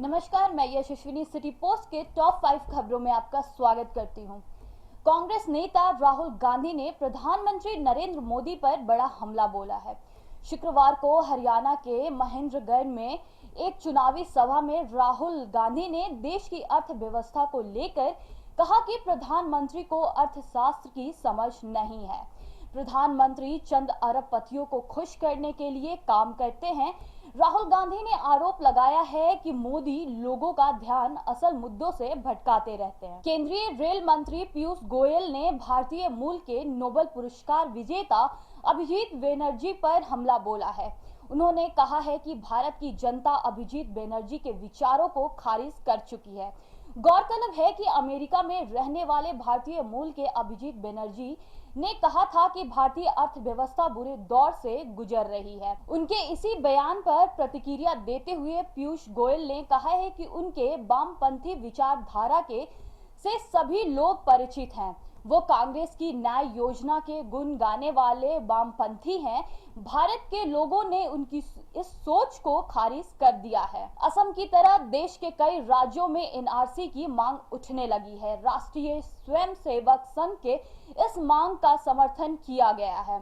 नमस्कार, मैं यशस्विनी city post के टॉप 5 खबरों में आपका स्वागत करती हूं। कांग्रेस नेता राहुल गांधी ने प्रधानमंत्री नरेंद्र मोदी पर बड़ा हमला बोला है। शुक्रवार को हरियाणा के महेंद्रगढ़ में एक चुनावी सभा में राहुल गांधी ने देश की अर्थव्यवस्था को लेकर कहा कि प्रधानमंत्री को अर्थशास्त्र की समझ नहीं है। प्रधानमंत्री चंद अरबपतियों को खुश करने के लिए काम करते हैं। राहुल गांधी ने आरोप लगाया है कि मोदी लोगों का ध्यान असल मुद्दों से भटकाते रहते हैं। केंद्रीय रेल मंत्री पीयूष गोयल ने भारतीय मूल के नोबेल पुरस्कार विजेता अभिजीत बनर्जी पर हमला बोला है। उन्होंने कहा है कि भारत की जनता अभिजीत बनर्जी के विचारों को खारिज कर चुकी है। गौरतलब है कि अमेरिका में रहने वाले भारतीय मूल के अभिजीत बनर्जी ने कहा था कि भारतीय अर्थव्यवस्था बुरे दौर से गुजर रही है। उनके इसी बयान पर प्रतिक्रिया देते हुए पीयूष गोयल ने कहा है कि उनके वामपंथी विचारधारा के से सभी लोग परिचित हैं। वो कांग्रेस की न्याय योजना के गुण गाने वाले वामपंथी हैं। भारत के लोगों ने उनकी इस सोच को खारिज कर दिया है। असम की तरह देश के कई राज्यों में एनआरसी की मांग उठने लगी है। राष्ट्रीय स्वयंसेवक संघ के इस मांग का समर्थन किया गया है।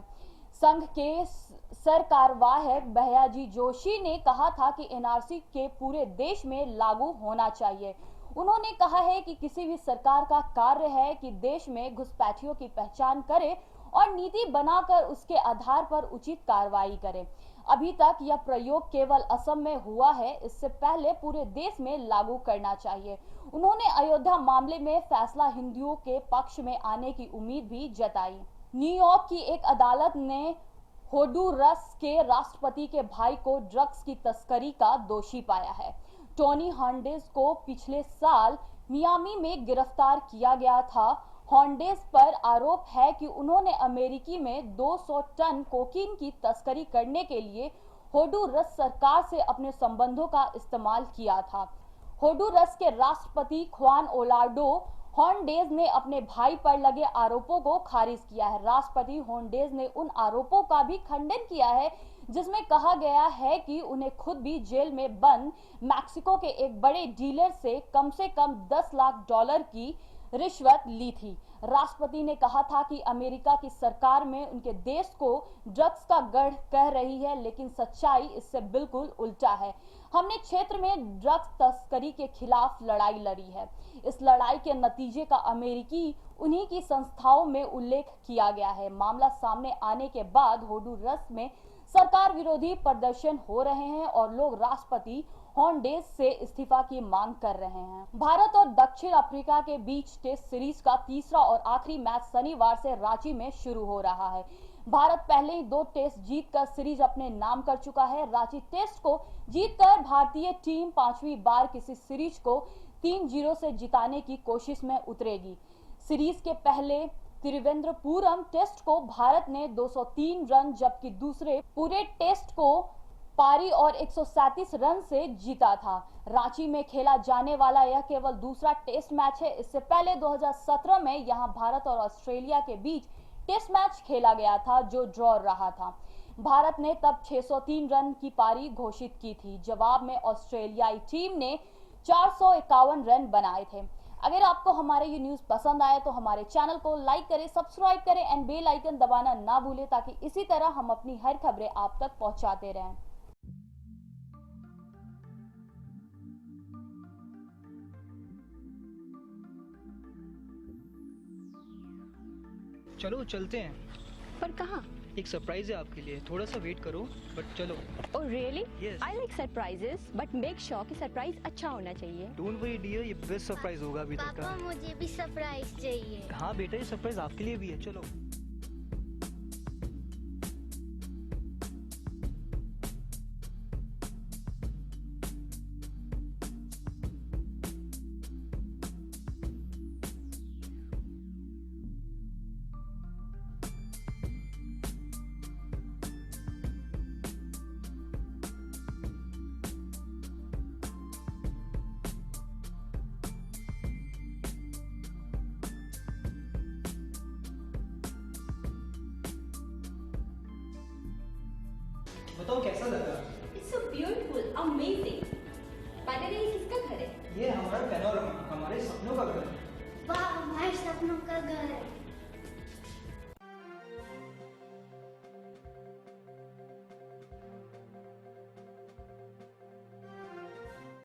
संघ के सरकार्यवाह भैयाजी जोशी ने कहा था कि एनआरसी के पूरे देश में लागू होना चाहिए। उन्होंने कहा है कि किसी भी सरकार का कार्य है कि देश में घुसपैठियों की पहचान करे और नीति बनाकर उसके आधार पर उचित कार्रवाई करे। अभी तक यह प्रयोग केवल असम में हुआ है, इससे पहले पूरे देश में लागू करना चाहिए। उन्होंने अयोध्या मामले में फैसला हिंदुओं के पक्ष में आने की उम्मीद भी जताई। न्यूयॉर्क की एक अदालत ने होंडुरस के राष्ट्रपति के भाई को ड्रग्स की तस्करी का दोषी पाया है। टोनी हर्नांडेज को पिछले साल मियामी में गिरफ्तार किया गया था। हर्नांडेज पर आरोप है कि उन्होंने अमेरिकी में 200 टन कोकीन की तस्करी करने के लिए होंडुरस सरकार से अपने संबंधों का इस्तेमाल किया था। होंडुरस के राष्ट्रपति खुआन ओलार्डो हर्नांडेज ने अपने भाई पर लगे आरोपों को खारिज किया है। राष्ट्रपति हर्नांडेज ने उन आरोपों का भी खंडन किया है जिसमें कहा गया है कि उन्हें खुद भी जेल में बंद मैक्सिको के एक बड़े डीलर से कम $10 लाख की रिश्वत ली थी। राष्ट्रपति ने कहा था कि अमेरिका की सरकार में उनके देश को ड्रग्स का गढ़ कह रही है, लेकिन सच्चाई इससे बिल्कुल उल्टा है। हमने क्षेत्र में ड्रग्स तस्करी के खिलाफ लड़ाई लड़ी है। इस लड़ाई के नतीजे का अमेरिकी उन्हीं की संस्थाओं में उल्लेख किया गया है। मामला सामने आने के बाद होंडुरस में सरकार विरोधी प्रदर्शन हो रहे हैं और लोग राष्ट्रपति हर्नांडेज से इस्तीफा की मांग कर रहे हैं। भारत और दक्षिण अफ्रीका के बीच टेस्ट सीरीज का तीसरा और आखिरी मैच शनिवार से रांची में शुरू हो रहा है। भारत पहले ही 2 टेस्ट जीतकर सीरीज अपने नाम कर चुका है। रांची टेस्ट को जीतकर भारतीय टीम 5वीं बार किसी सीरीज को 3-0 से जिताने की कोशिश में उतरेगी। सीरीज के पहले त्रिवेंद्रपुरम टेस्ट को भारत ने 203 रन जबकि दूसरे पूरे टेस्ट को पारी और 137 रन से जीता था। रांची में खेला जाने वाला यह केवल दूसरा टेस्ट मैच है। इससे पहले 2017 में यहां भारत और ऑस्ट्रेलिया के बीच टेस्ट मैच खेला गया था जो ड्रॉ रहा था। भारत ने तब 603 रन की पारी घोषित की थी। जवाब में ऑस्ट्रेलियाई टीम ने 451 रन बनाए थे। अगर आपको हमारे ये न्यूज़ पसंद आए तो हमारे चैनल को लाइक करें, सब्सक्राइब करें एंड बेल आइकन दबाना ना भूलें ताकि इसी तरह हम अपनी हर खबरें आप तक पहुंचाते रहें। चलो चलते हैं। पर कहाँ? एक सरप्राइज है आपके लिए, थोड़ा सा वेट करो बट चलो। Oh really? Yes. I like surprises but make sure कि सरप्राइज अच्छा होना चाहिए। डोंट वरी डियर, ये बेस्ट सरप्राइज होगा अभी तक का। पापा मुझे भी सरप्राइज चाहिए। हाँ बेटा, ये सरप्राइज आपके लिए भी है, चलो। बताओ कैसा लगा? It's so beautiful, amazing.